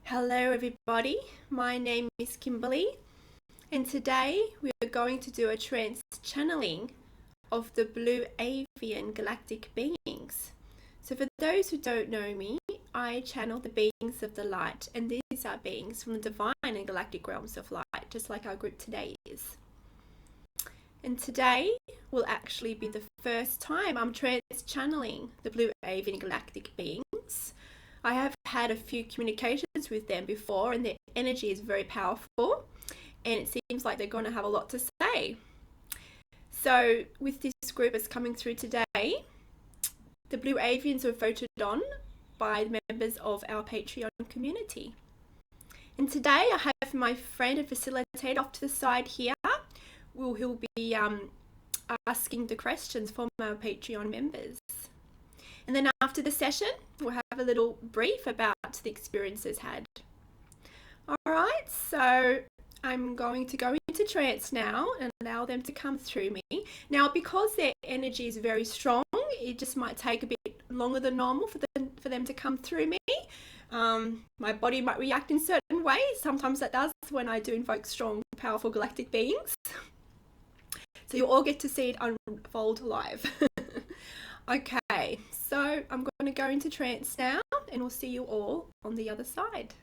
Hello everybody, my name is Kimberley and today we are going to do a trance channeling of the Blue Avian galactic beings. So for those who don't know me, I channel the beings of the light, and these are beings from the divine and galactic realms of light, just like our group today is. And today will actually be the first time I'm trance channeling the Blue Avian galactic beings. I have had a few communications with them before, and their energy is very powerful, and it seems like they're going to have a lot to say. So with this group that's coming through today, the Blue Avians were voted on by the members of our Patreon community. And today I have my friend and facilitator off to the side here. He'll be asking the questions from our Patreon members. And then after the session, we'll have a little brief about the experiences had. Alright, so I'm going to go into trance now and allow them to come through me. Now, because their energy is very strong, it just might take a bit longer than normal for them to come through me. My body might react in certain ways. Sometimes that does when I do invoke strong, powerful galactic beings. So you'll all get to see it unfold live. Okay, so I'm going to go into trance now, and we'll see you all on the other side.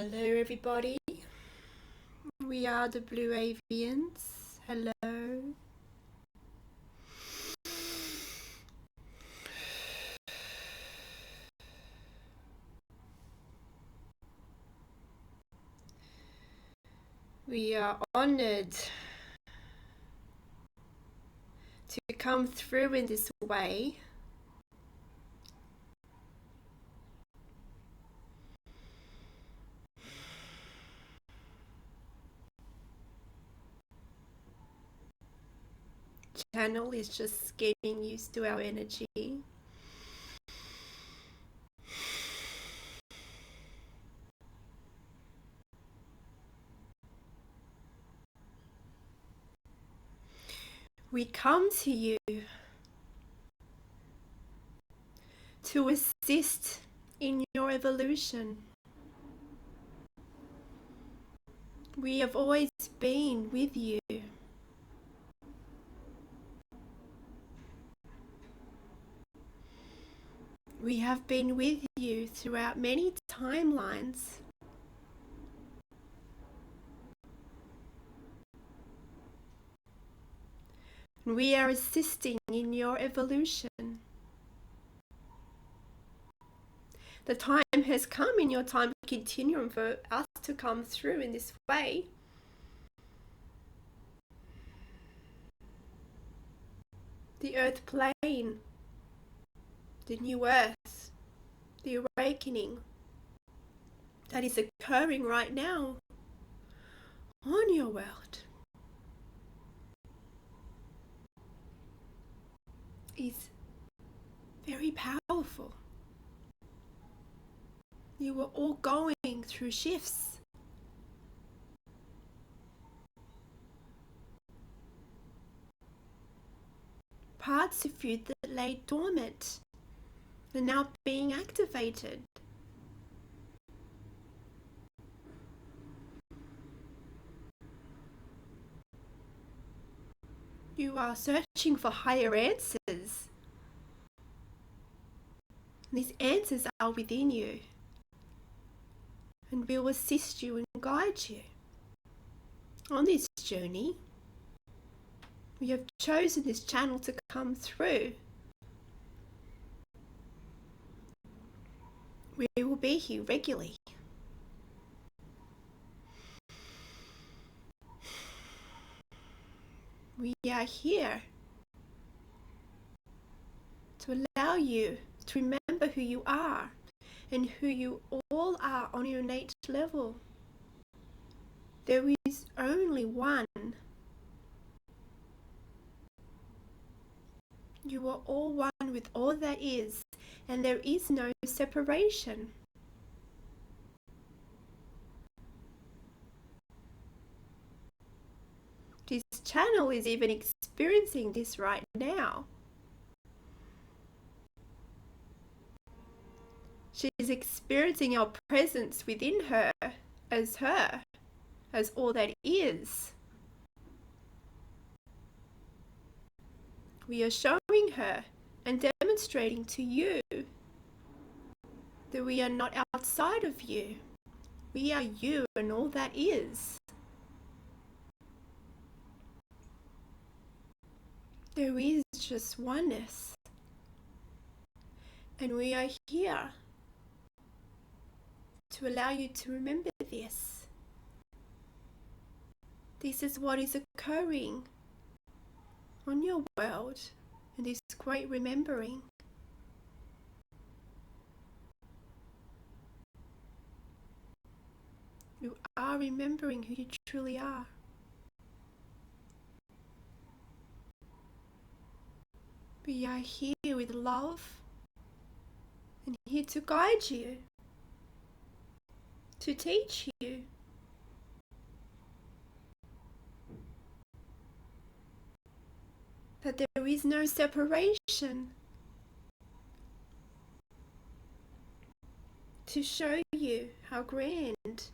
Hello everybody, we are the Blue Avians. Hello. We are honored to come through in this way. Channel is just getting used to our energy. We come to you to assist in your evolution. We have always been with you. We have been with you throughout many timelines. We are assisting in your evolution. The time has come in your time continuum for us to come through in this way. The earth plane, the new earth, the awakening that is occurring right now on your world is very powerful. You are all going through shifts. Parts of you that lay dormant are now being activated. You are searching for higher answers. These answers are within you, and will assist you and guide you on this journey. We have chosen this channel to come through. We will be here regularly. We are here to allow you to remember who you are and who you all are on your innate level. There is only one. You are all one with all that is, and there is no separation. This channel is even experiencing this right now. She is experiencing our presence within her, as all that is. We are showing her and demonstrating to you that we are not outside of you. We are you and all that is. There is just oneness. And we are here to allow you to remember this. This is what is occurring on your world, and this great remembering. You are remembering who you truly are. We are here with love and here to guide you, to teach you. That there is no separation. To show you how grand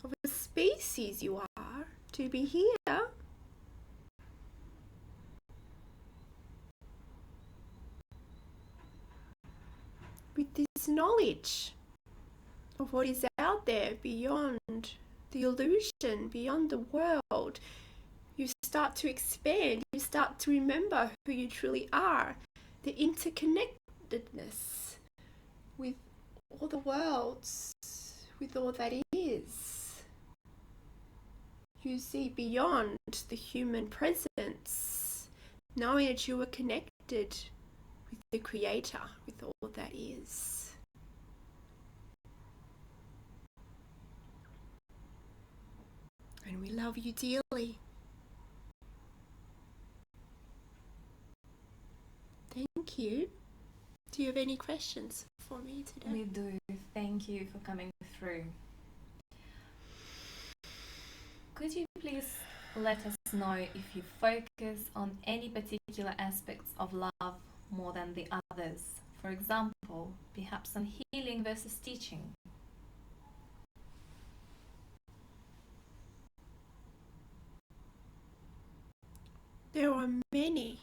of a species you are to be here. With this knowledge of what is out there beyond the illusion, beyond the world. You start to expand. You start to remember who you truly are. The interconnectedness with all the worlds, with all that is. You see beyond the human presence, knowing that you are connected with the Creator, with all that is. And we love you dearly. Thank you. Do you have any questions for me today? We do. Thank you for coming through. Could you please let us know if you focus on any particular aspects of love more than the others? For example, perhaps on healing versus teaching. There are many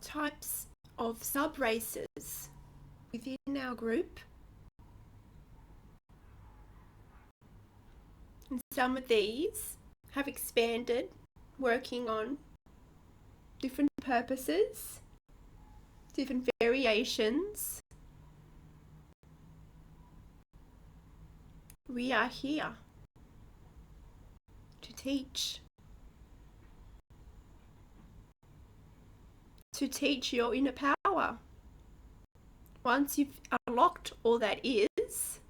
types of sub-races within our group. And some of these have expanded, working on different purposes, different variations. We are here to teach your inner power. Once you've unlocked all that is,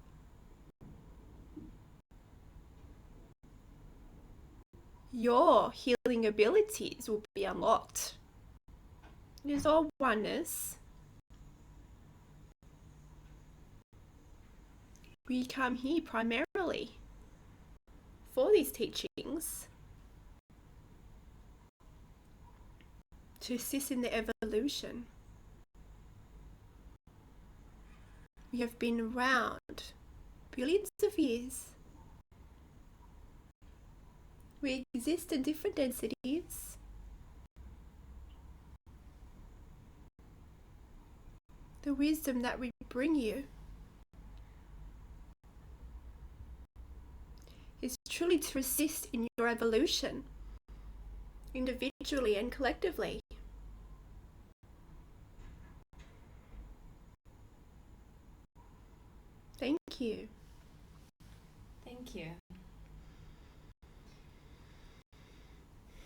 your healing abilities will be unlocked. It is all oneness. We come here primarily for these teachings to assist in the evolution. We have been around billions of years. We exist in different densities. The wisdom that we bring you is truly to assist in your evolution, individually and collectively. Thank you. Thank you.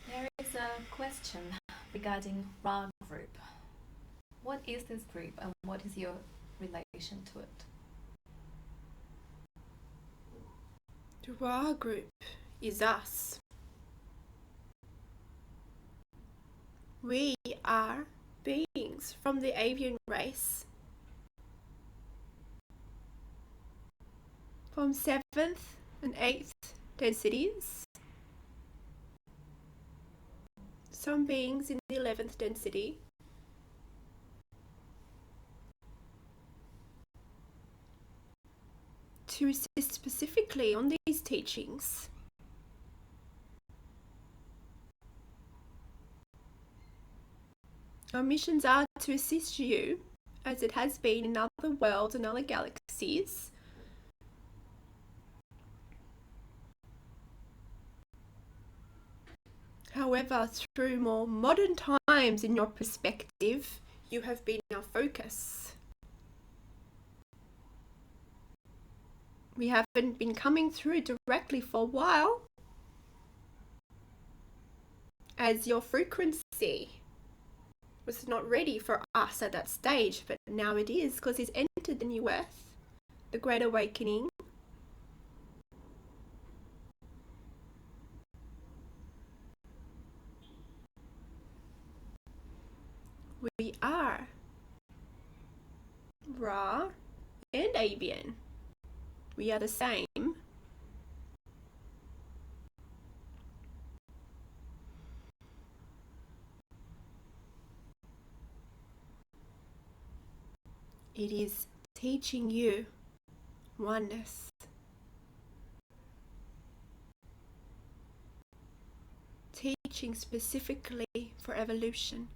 There is a question regarding Ra group. What is this group and what is your relation to it? The Ra group is us. We are beings from the avian race, from 7th and 8th densities, some beings in the 11th density, to assist specifically on these teachings. Our missions are to assist you, as it has been in other worlds and other galaxies, however, through more modern times in your perspective, you have been our focus. We haven't been coming through directly for a while, as your frequency was not ready for us at that stage, but now it is, because it's entered the new earth, the Great Awakening. We are Ra and Avian. We are the same. It is teaching you oneness. Teaching specifically for evolution.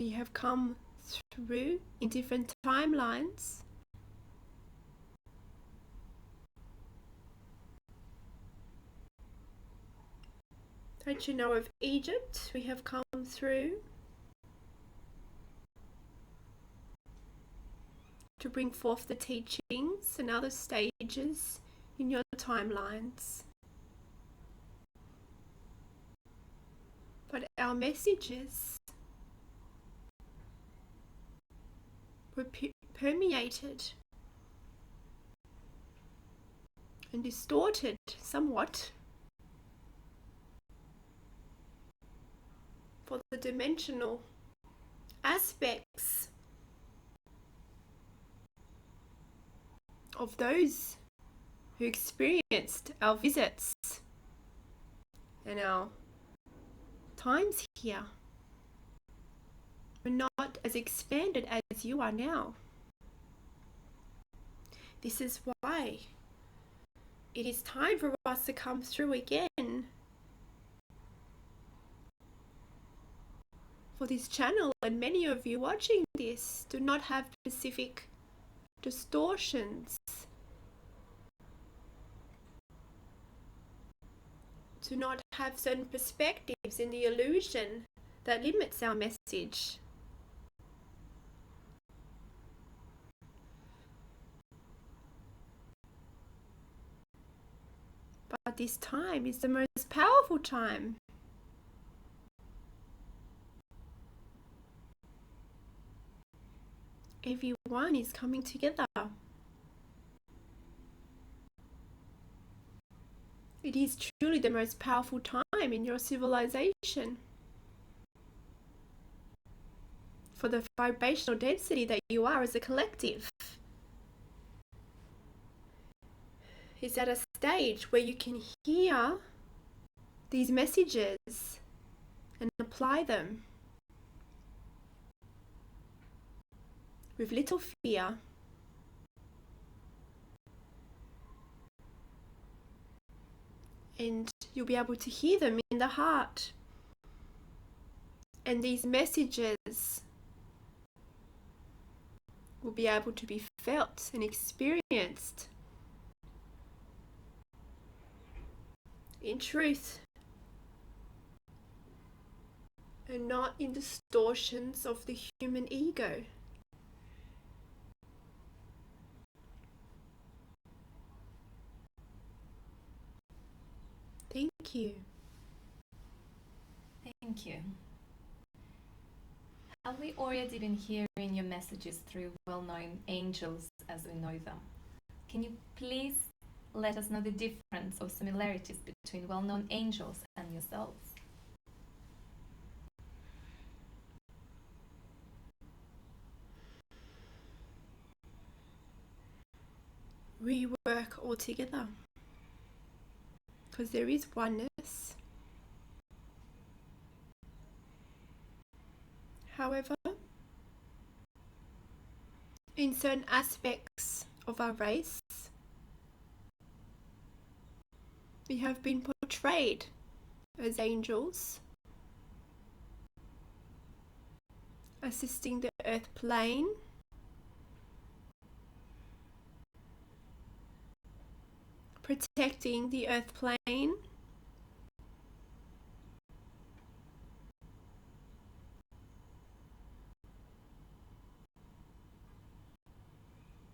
we have come through in different timelines. Don't you know of Egypt? We have come through to bring forth the teachings and other stages in your timelines. But our messages were permeated and distorted somewhat for the dimensional aspects of those who experienced our visits and our times here were not as expanded as you are now. This is why it is time for us to come through again for this channel, and many of you watching this do not have specific distortions, do not have certain perspectives in the illusion that limits our message. But this time is the most powerful time. Everyone is coming together. It is truly the most powerful time in your civilization. For the vibrational density that you are as a collective is at a stage where you can hear these messages and apply them with little fear. And you'll be able to hear them in the heart. And these messages will be able to be felt and experienced in truth, and not in distortions of the human ego. Thank you. Thank you. Have we already been hearing your messages through well-known angels as we know them? Can you please let us know the difference or similarities between well-known angels and yourselves? We work all together because there is oneness. However, in certain aspects of our race, we have been portrayed as angels, assisting the earth plane, protecting the earth plane,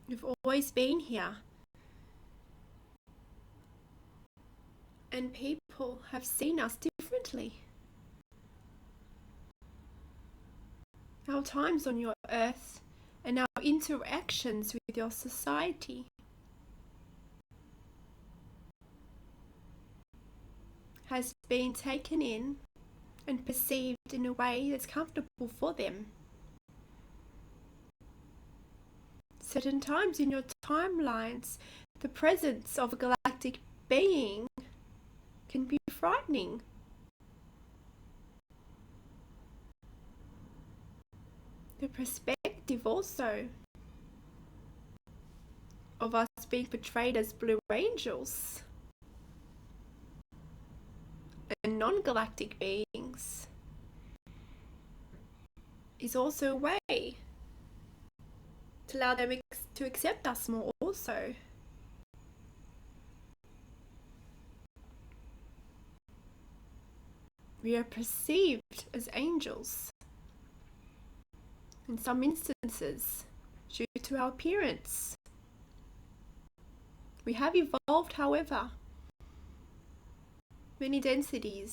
we've always been here, and people have seen us differently. Our times on your earth and our interactions with your society has been taken in and perceived in a way that's comfortable for them. Certain times in your timelines, the presence of a galactic being can be frightening. The perspective also of us being portrayed as blue angels and non-galactic beings is also a way to allow them to accept us more also. We are perceived as angels in some instances due to our appearance. We have evolved, however, many densities,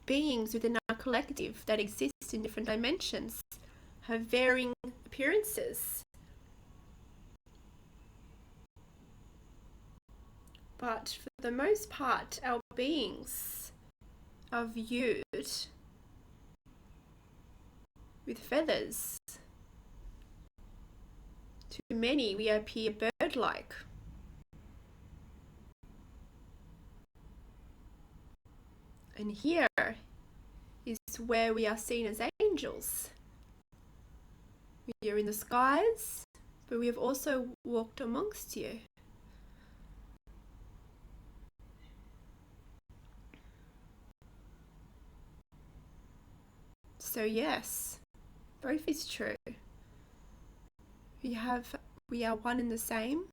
beings within our collective that exist in different dimensions have varying appearances. But for the most part, our beings are viewed with feathers. To many, we appear bird-like. And here is where we are seen as angels. We are in the skies, but we have also walked amongst you. So yes, both is true. We are one and the same,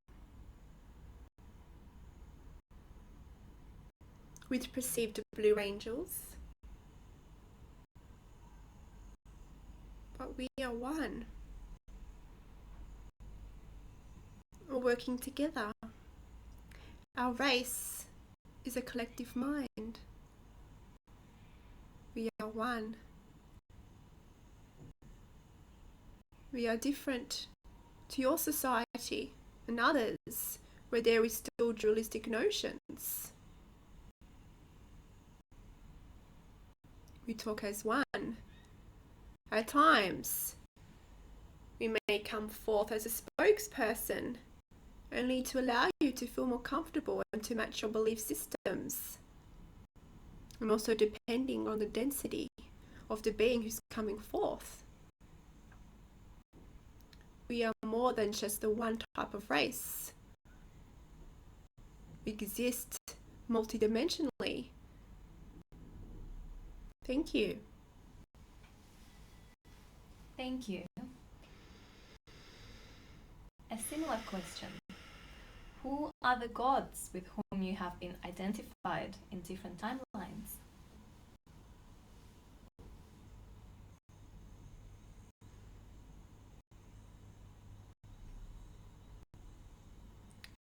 with perceived blue angels, but we are one. We're working together. Our race is a collective mind. We are one. We are different to your society and others where there is still dualistic notions. We talk as one. At times, we may come forth as a spokesperson, only to allow you to feel more comfortable and to match your belief systems. And also depending on the density of the being who's coming forth. We are more than just the one type of race. We exist multidimensionally. Thank you. Thank you. A similar question. Who are the gods with whom you have been identified in different timelines?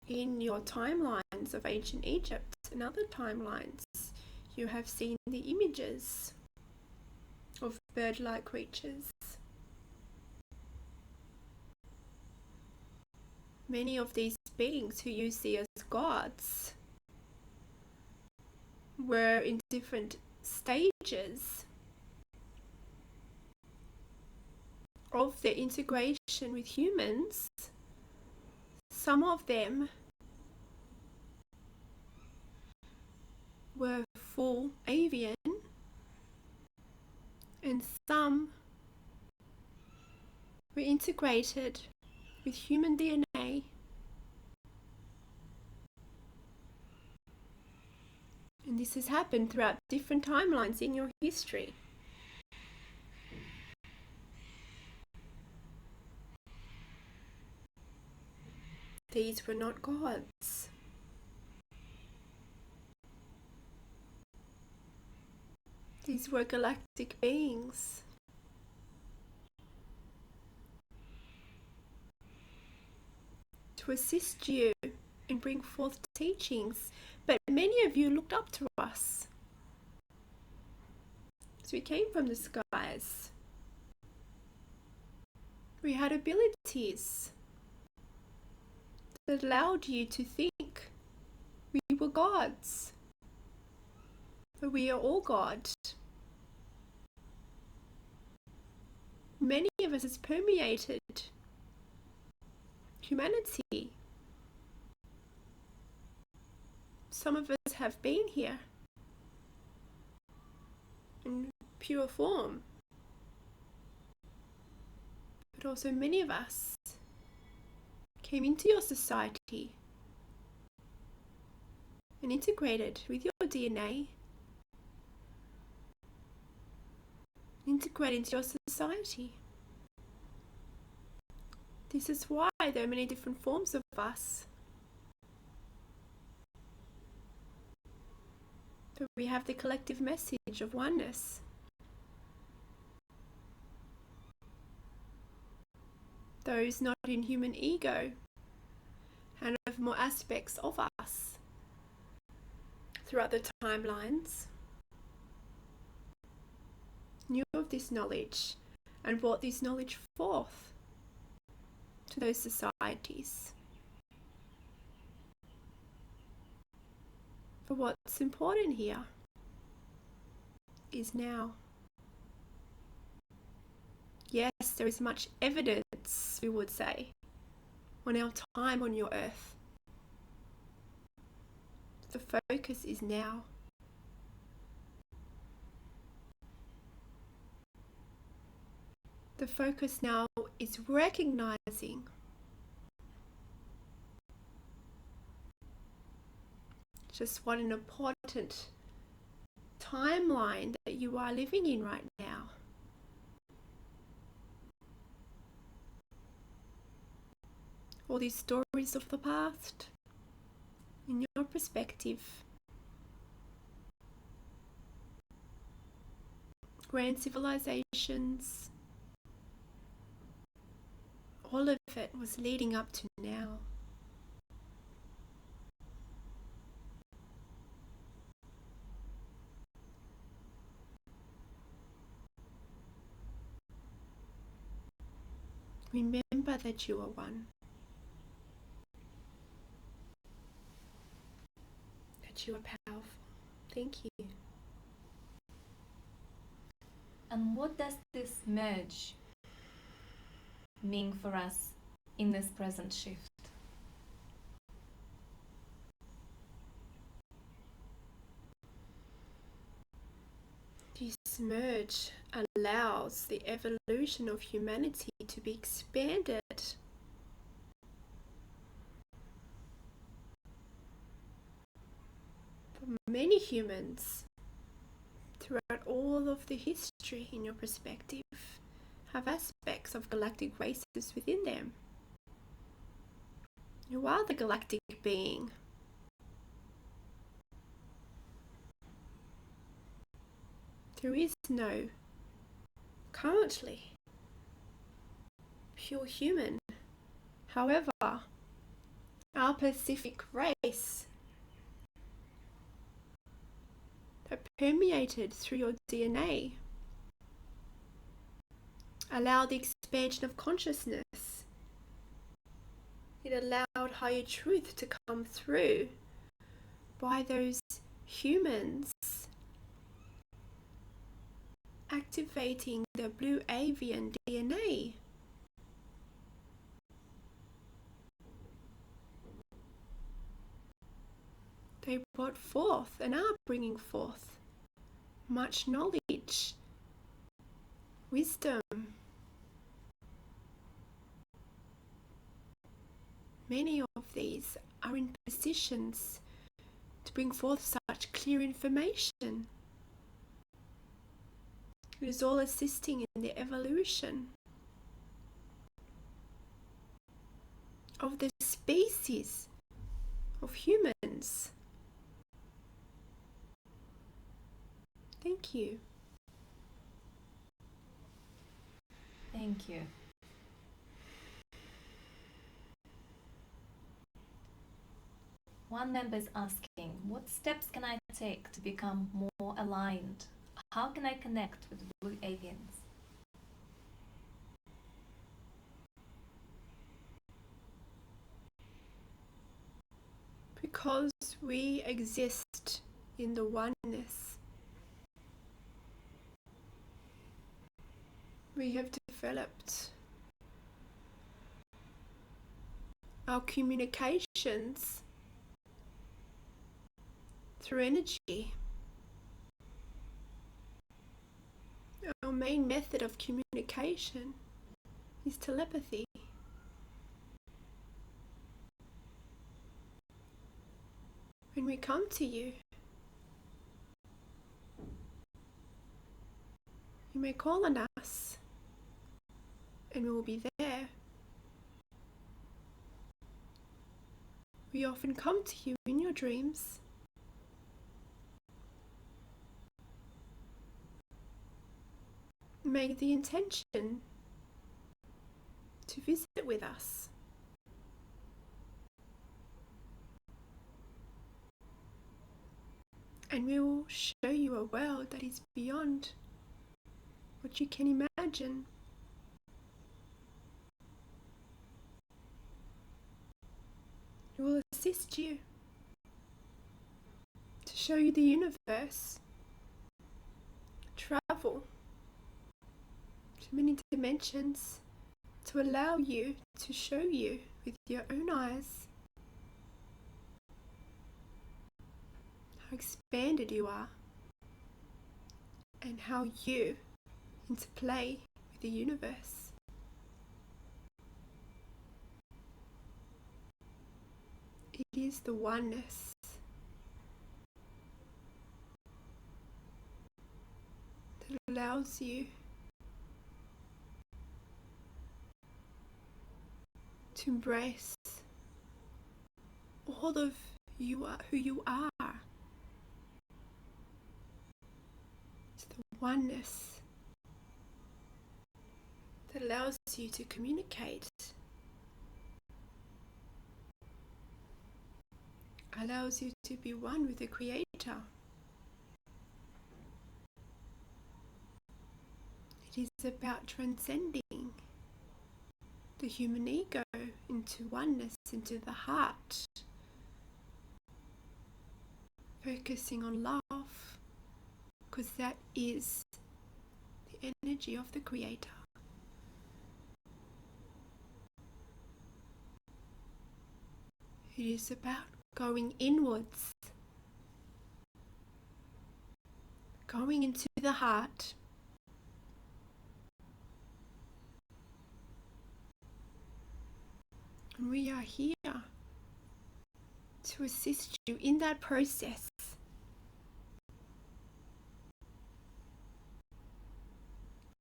In your timelines of ancient Egypt and other timelines, you have seen the images of bird-like creatures. Many of these beings who you see as gods were in different stages of their integration with humans. Some of them were full avian, and some were integrated with human DNA. And this has happened throughout different timelines in your history. These were not gods. These were galactic beings. To assist you and bring forth teachings, but many of you looked up to us. So we came from the skies. We had abilities that allowed you to think we were gods. But we are all God. Many of us has permeated humanity. Some of us have been here in pure form, but also many of us came into your society and integrated with your DNA integrate into your society. This is why there are many different forms of us. But we have the collective message of oneness. Those not in human ego and of more aspects of us throughout the timelines knew of this knowledge and brought this knowledge forth to those societies. But what's important here is now. Yes, there is much evidence, we would say, on our time on your earth. The focus is now. The focus now is recognizing just what an important timeline that you are living in right now. All these stories of the past, in your perspective, grand civilizations, all of it was leading up to now. Remember that you are one. That you are powerful. Thank you. And what does this merge mean for us in this present shift? This merge allows the evolution of humanity to be expanded. For many humans, throughout all of the history in your perspective, have aspects of galactic races within them. You are the galactic being. There is no, currently, pure human. However, our Pacific race that permeated through your DNA allowed the expansion of consciousness. It allowed higher truth to come through by those humans activating the Blue Avian DNA. They brought forth and are bringing forth much knowledge, wisdom. Many of these are in positions to bring forth such clear information. It is all assisting in the evolution of the species of humans. Thank you. Thank you. One member is asking, what steps can I take to become more aligned? How can I connect with Blue Avians? Because we exist in the oneness, we have developed our communications through energy. Our main method of communication is telepathy. When we come to you, You may call on us, and we will be there. We often come to you in your dreams. Make the intention to visit with us. And we will show you a world that is beyond what you can imagine. We will assist you to show you the universe, travel to many dimensions, to allow you to show you with your own eyes how expanded you are and how you interplay with the universe. It is the oneness that allows you to embrace all of you are who you are. It's the oneness that allows you to communicate, allows you to be one with the Creator. It is about transcending the human ego into oneness, into the heart, focusing on love, because that is the energy of the Creator. It is about going inwards, going into the heart, and we are here to assist you in that process.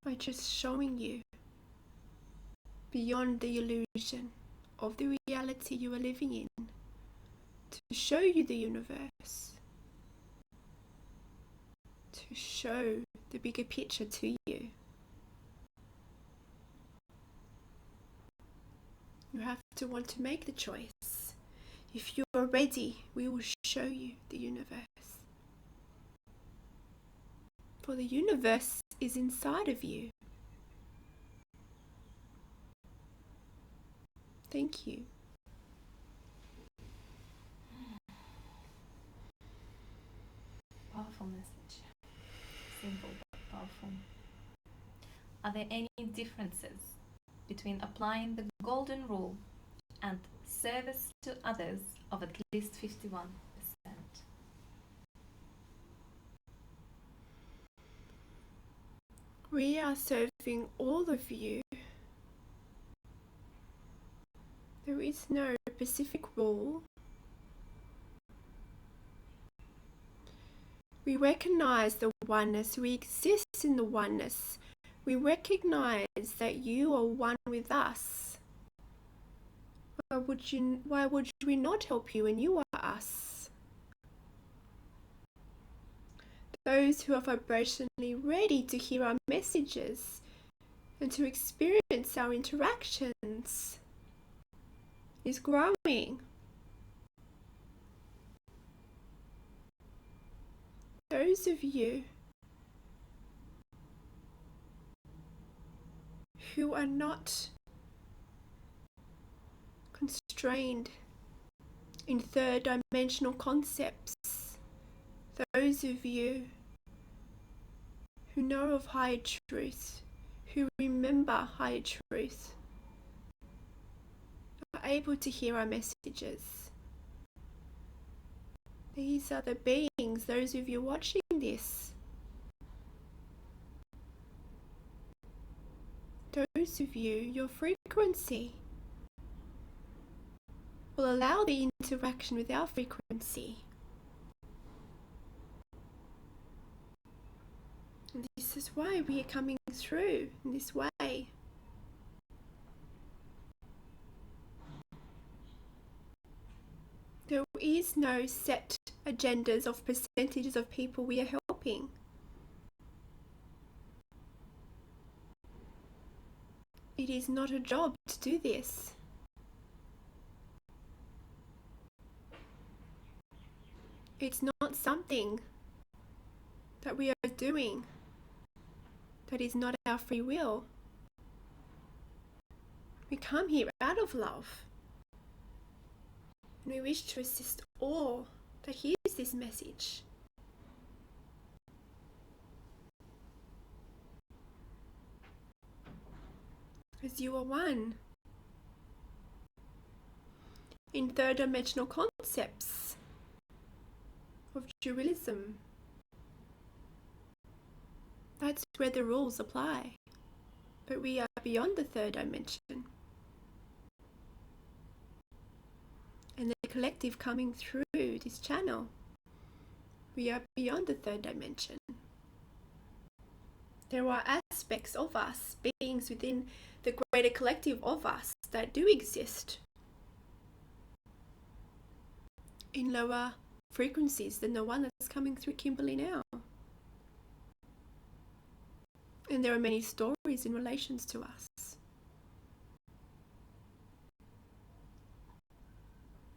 By just showing you beyond the illusion of the reality you are living in, to show you the universe, to show the bigger picture to you. You have to want to make the choice. If you are ready, we will show you the universe. For the universe is inside of you. Thank you. Powerful message. Simple but powerful. Are there any differences between applying the golden rule and service to others of at least 51%? We are serving all of you. There is no specific rule. We recognize the oneness. We exist in the oneness. We recognize that you are one with us. Why would we not help you when you are us? Those who are vibrationally ready to hear our messages and to experience our interactions is growing. Those of you who are not constrained in third dimensional concepts, those of you who know of higher truth, who remember higher truth, are able to hear our messages. These are the beings, those of you watching this. Those of you, your frequency will allow the interaction with our frequency. And this is why we are coming through in this way. There is no set agendas of percentages of people we are helping. It is not a job to do this. It's not something that we are doing that is not our free will. We come here out of love. And we wish to assist all that hears this message. Because you are one. In third dimensional concepts of dualism, that's where the rules apply. But we are beyond the third dimension. And the collective coming through this channel, we are beyond the third dimension. There are aspects of us, beings within the greater collective of us, that do exist in lower frequencies than the one that's coming through Kimberley now. And there are many stories in relations to us.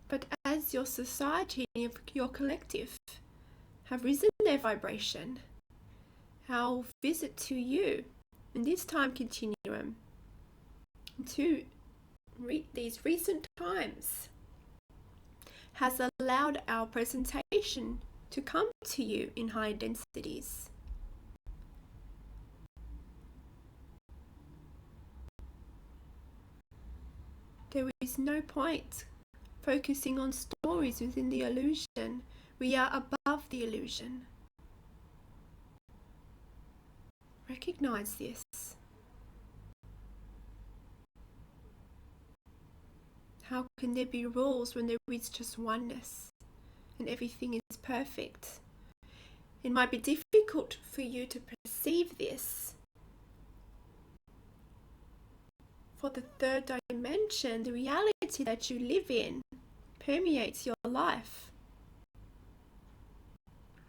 But as your society and your collective have risen their vibration, our visit to you in this time continuum to these recent times has allowed our presentation to come to you in high densities. There is no point focusing on stories within the illusion. We are above the illusion. Recognize this. How can there be rules when there is just oneness and everything is perfect? It might be difficult for you to perceive this. For the third dimension, the reality that you live in permeates your life.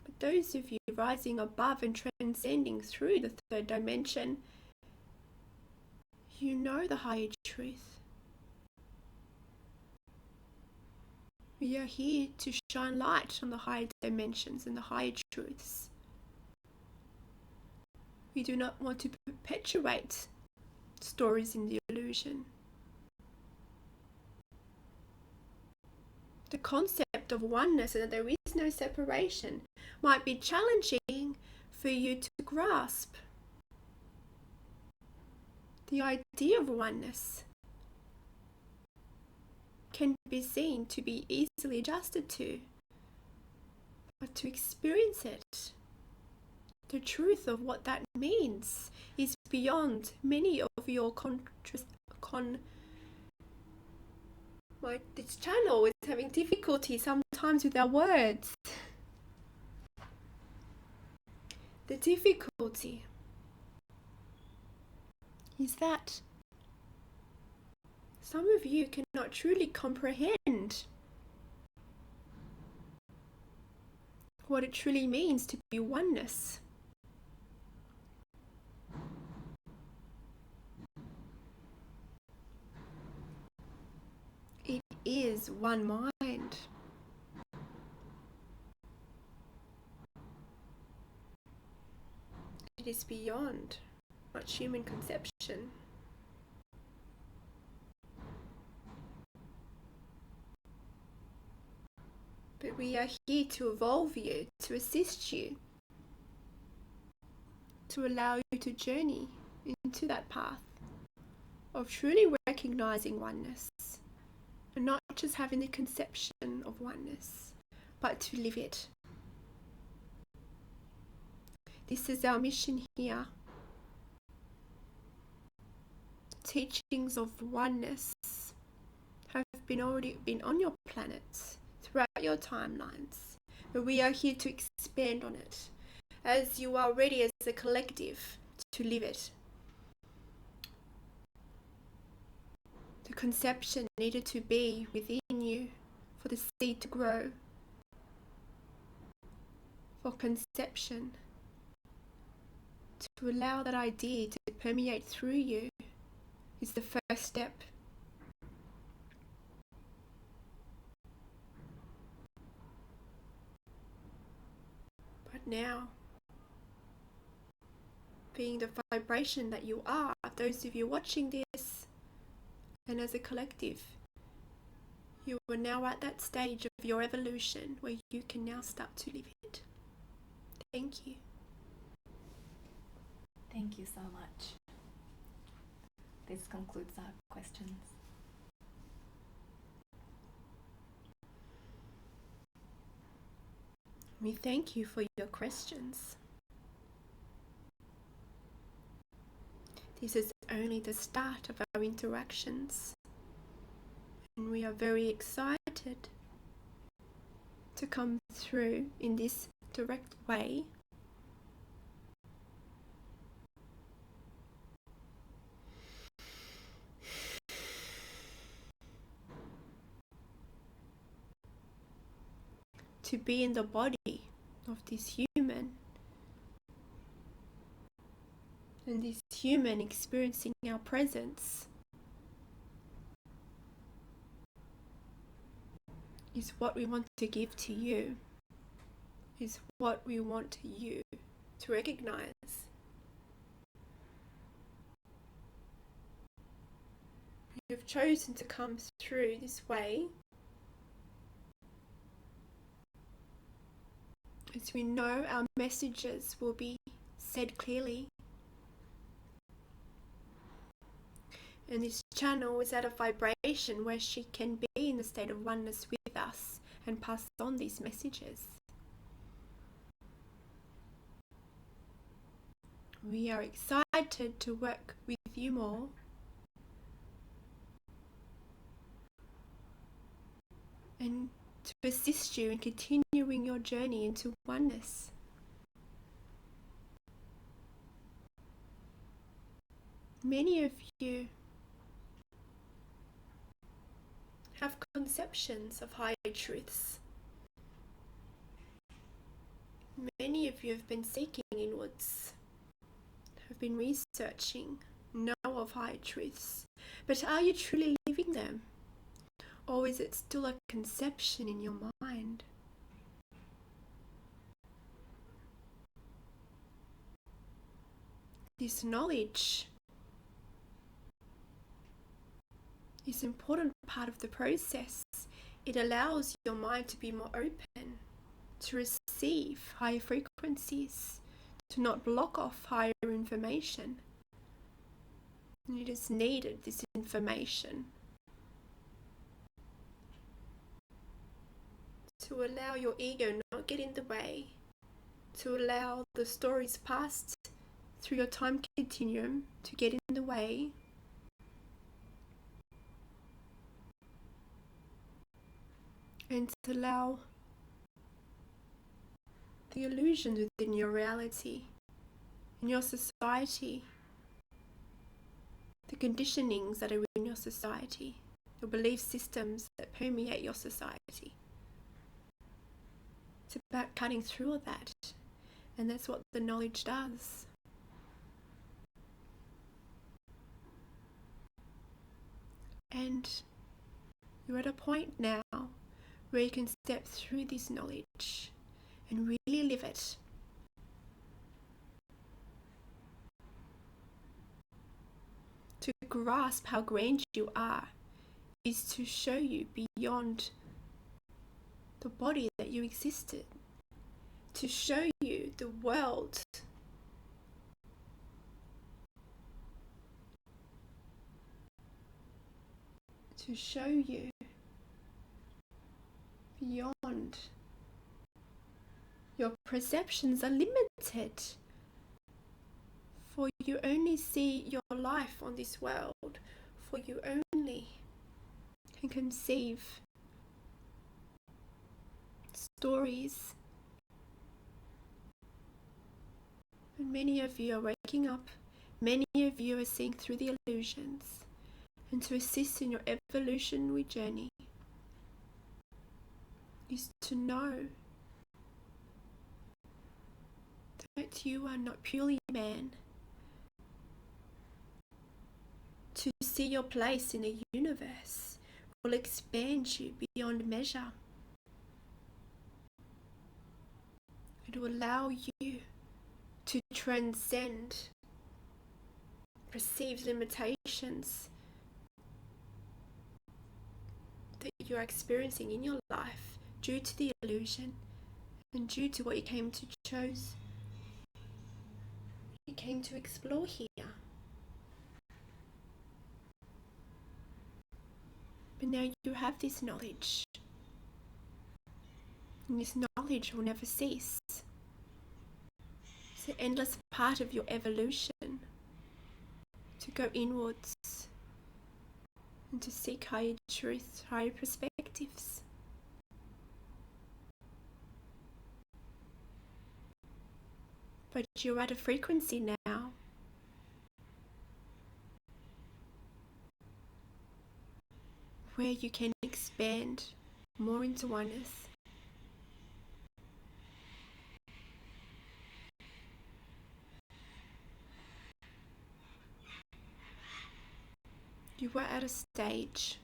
But those of you rising above and transcending through the third dimension, you know the higher truth. We are here to shine light on the higher dimensions and the higher truths. We do not want to perpetuate stories in the illusion. The concept of oneness and that there is no separation might be challenging for you to grasp. The idea of oneness can be seen to be easily adjusted to, but to experience it, the truth of what that means is beyond many of your this channel is having difficulty sometimes with our words. The difficulty is that some of you cannot truly comprehend what it truly means to be oneness. It is one mind. It is beyond much human conception. But we are here to evolve you, to assist you, to allow you to journey into that path of truly recognizing oneness and not just having the conception of oneness, but to live it. This is our mission here. Teachings of oneness have already been on your planet throughout your timelines, but we are here to expand on it, as you are ready as a collective to live it. The conception needed to be within you for the seed to grow. For conception to allow that idea to permeate through you is the first step. But now, being the vibration that you are, those of you watching this, and as a collective, you are now at that stage of your evolution where you can now start to live it. Thank you. Thank you so much. This concludes our questions. We thank you for your questions. This is only the start of our interactions, and we are very excited to come through in this direct way. To be in the body of this human, and this human experiencing our presence is what we want to give to you, is what we want you to recognize. You've chosen to come through this way, as we know our messages will be said clearly. And this channel is at a vibration where she can be in the state of oneness with us and pass on these messages. We are excited to work with you more. And to assist you in continuing your journey into oneness. Many of you have conceptions of higher truths. Many of you have been seeking inwards, have been researching, know of higher truths, but are you truly living them? Or is it still a conception in your mind? This knowledge is an important part of the process. It allows your mind to be more open, to receive higher frequencies, to not block off higher information. And it is needed, this information, to allow your ego not get in the way, to allow the stories passed through your time continuum to get in the way, and to allow the illusions within your reality, in your society, the conditionings that are in your society, your belief systems that permeate your society. It's about cutting through all that, and that's what the knowledge does. And you're at a point now where you can step through this knowledge and really live it. To grasp how grand you are is to show you beyond the body that you existed, to show you the world, to show you beyond. Your perceptions are limited, for you only see your life on this world, for you only can conceive stories And many of you are waking up. Many of you are seeing through the illusions. And to assist in your evolutionary journey is to know that you are not purely man. To see your place in the universe will expand you beyond measure. It will allow you to transcend perceived limitations that you are experiencing in your life due to the illusion and due to what you came to choose. You came to explore here. But now you have this knowledge. And this knowledge will never cease. It's an endless part of your evolution to go inwards and to seek higher truth, higher perspectives. But you're at a frequency now where you can expand more into oneness. You are at a stage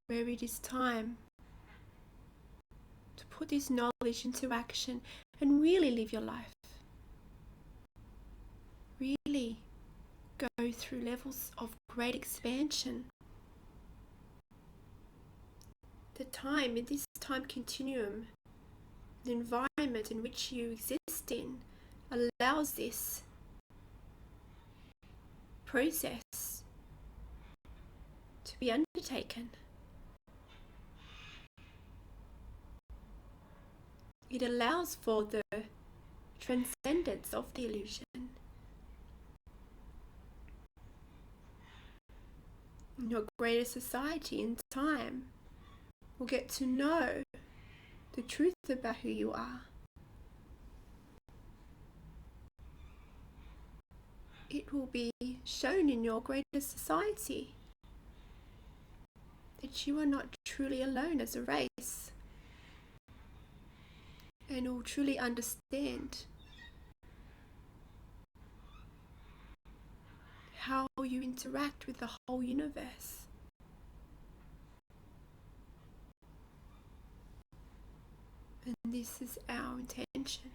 where it is time to put this knowledge into action and really live your life. Really go through levels of great expansion. The time, in this time continuum, the environment in which you exist in allows this process to be undertaken. It allows for the transcendence of the illusion. Your greater society in time will get to know the truth about who you are. It will be shown in your greater society that you are not truly alone as a race, and will truly understand how you interact with the whole universe. And this is our intention,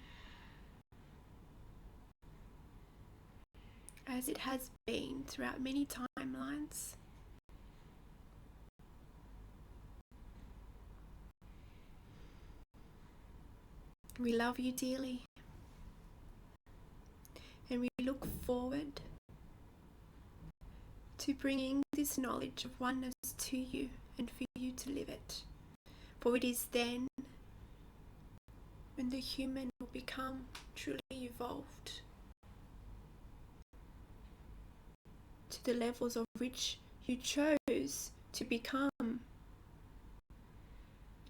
as it has been throughout many timelines. We love you dearly, and we look forward to bringing this knowledge of oneness to you and for you to live it. For it is then when the human will become truly evolved to the levels of which you chose to become.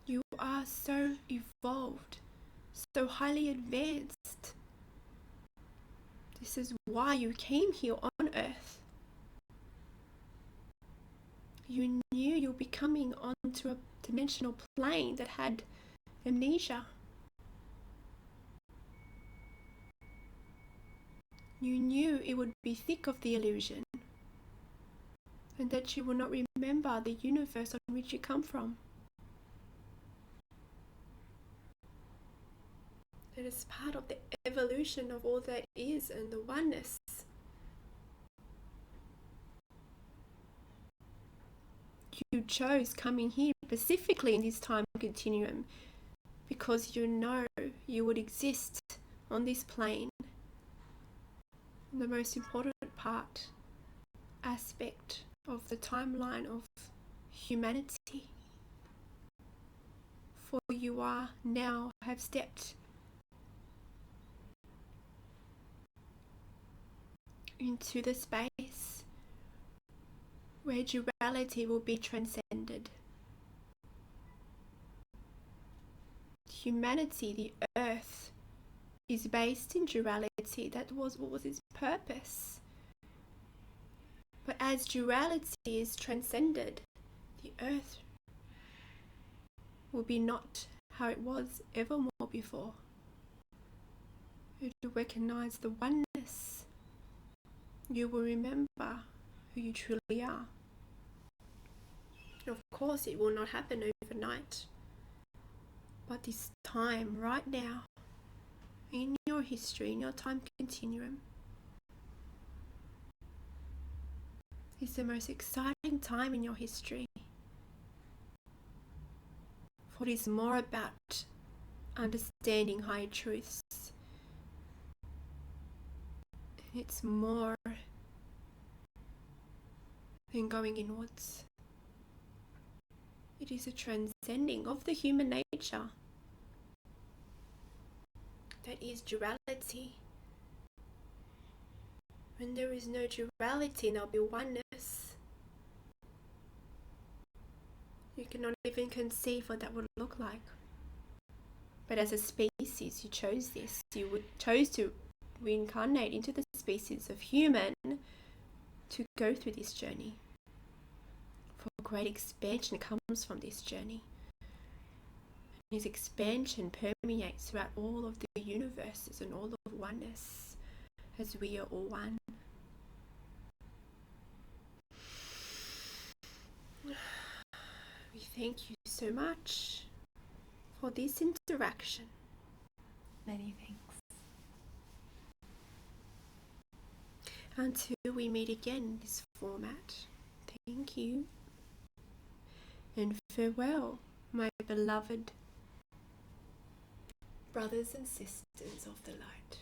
You are so evolved, so highly advanced. This is why you came here on earth. You knew you were becoming onto a dimensional plane that had amnesia. You knew it would be thick of the illusion, and that you will not remember the universe on which you come from. It is part of the evolution of all that is and the oneness. You chose coming here specifically in this time continuum because you know you would exist on this plane. The most important aspect of the timeline of humanity. For you are now have stepped into the space where duality will be transcended. humanity, the earth, is based in duality. That was what was its purpose. But as duality is transcended, the earth will be not how it was ever more before. You will recognize the oneness. You will remember who you truly are. Of course, it will not happen overnight. But this time, right now, in your history, in your time continuum, is the most exciting time in your history. For it is more about understanding higher truths. It's more than going inwards. It is a transcending of the human nature that is duality. When there is no duality, there'll be oneness. You cannot even conceive what that would look like. But as a species, you chose this. You chose to reincarnate into the species of human to go through this journey. For great expansion comes from this journey. This expansion permeates throughout all of the universes and all of oneness, as we are all one. We thank you so much for this interaction. Many thanks. Until we meet again in this format, thank you. And farewell, my beloved brothers and sisters of the light.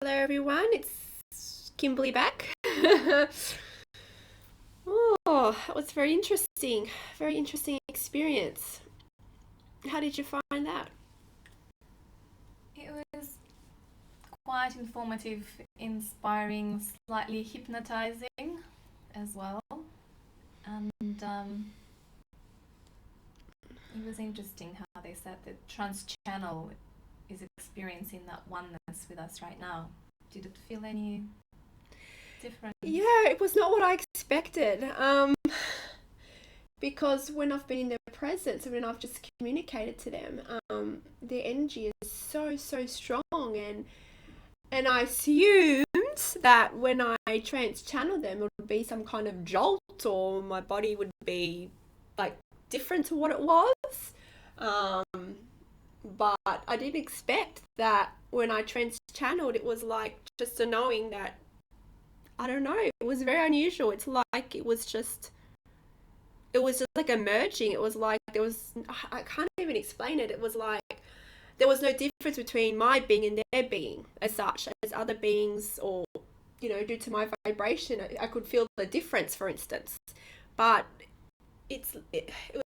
Hello everyone, it's Kimberley back. Oh, that was very interesting experience. How did you find that? It was quite informative, inspiring, slightly hypnotizing as well. And it was interesting how they said that trans-channel is experiencing that oneness with us right now. Did it feel any different? Yeah, it was not what I expected. Because when I've been in their presence, when I've just communicated to them, their energy is so strong, and I assumed that when I trans-channel them, it would be some kind of jolt, or my body would be like different to what it was. But I didn't expect that when I trans-channeled, it was like just a knowing that, I don't know, it was very unusual. It's like it was just like a merging. It was like I can't even explain it. It was like there was no difference between my being and their being as such, as other beings, or, due to my vibration, I could feel the difference, for instance. But it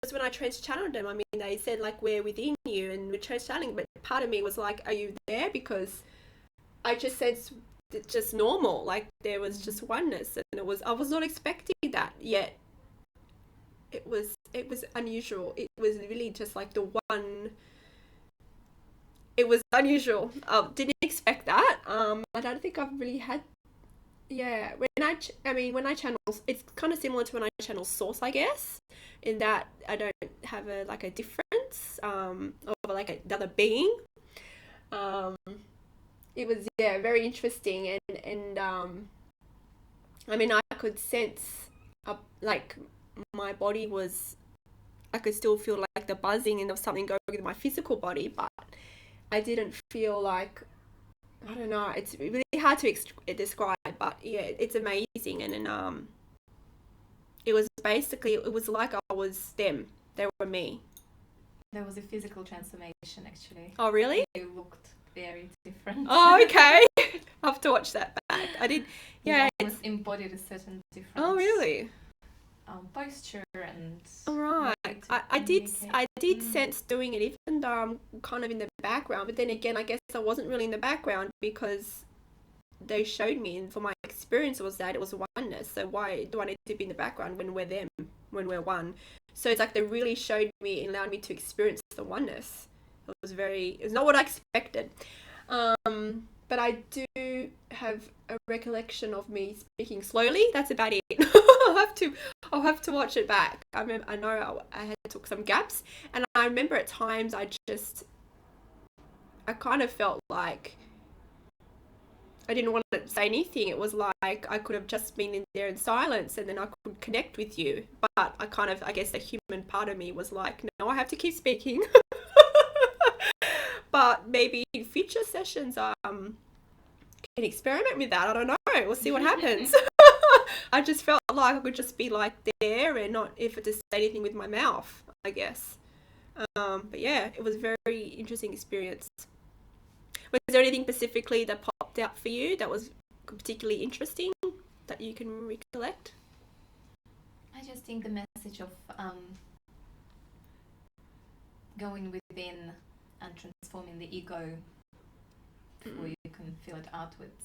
was when I trans-channeled them. I mean, they said like, we're within you and we're trans-channeling, but part of me was like, are you there? Because I just sensed it's just normal, like there was just oneness, and I was not expecting that yet. It was unusual. It was really just like the one. It was unusual. Didn't expect that. I don't think I've really had. Yeah, when I channel, it's kind of similar to when I channel source, I guess, in that I don't have a difference of like another being. It was very interesting, and I mean, I could sense like my body was, I could still feel like the buzzing and of something going with my physical body, but I didn't feel like, I don't know, it's really hard to describe, but yeah, it's amazing. And then it was basically, it was like I was them. They were me. There was a physical transformation, actually. Oh, really? You looked very different. Oh, okay. I'll have to watch that back. I did, yeah. You almost embodied a certain difference. Oh, really? Posture and... All right. way to I did communicate. sense doing it, even though I'm kind of in the background. But then again, I guess I wasn't really in the background because they showed me, and for my experience was that it was oneness. So why do I need to be in the background when we're them, when we're one? So it's like they really showed me and allowed me to experience the oneness. It's not what I expected. But I do have a recollection of me speaking slowly. That's about it. I'll have to watch it back. I know I took some gaps, and I remember at times I kind of felt like I didn't want to say anything. It was like I could have just been in there in silence, and then I could connect with you. But I guess the human part of me was like, no, I have to keep speaking. But maybe in future sessions, can experiment with that. I don't know. We'll see what happens. I just felt like I could just be like there and not if to say anything with my mouth, I guess. But yeah, it was a very interesting experience. Was there anything specifically that popped out for you that was particularly interesting that you can recollect? I just think the message of going within and transforming the ego before you can feel it outwards.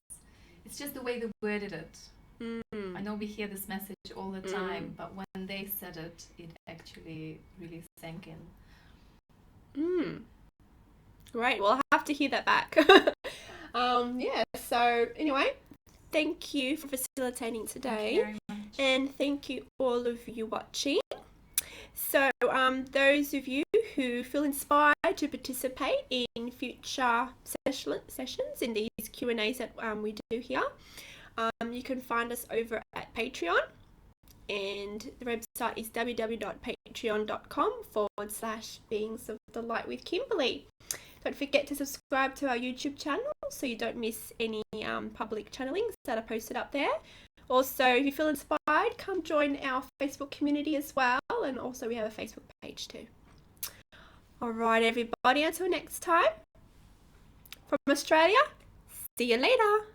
It's just the way they worded it. I know we hear this message all the time, but when they said it, it actually really sank in. Great. Well, I'll have to hear that back. Yeah, so anyway, thank you for facilitating today. Thank you very much. And thank you all of you watching. So those of you who feel inspired to participate in future sessions in these Q&As that we do here, you can find us over at Patreon, and the website is www.patreon.com/beings of the light with Kimberley. Don't forget to subscribe to our YouTube channel so you don't miss any public channelings that are posted up there. Also, if you feel inspired, come join our Facebook community as well, and also we have a Facebook page too. Alright everybody, until next time, from Australia, see you later.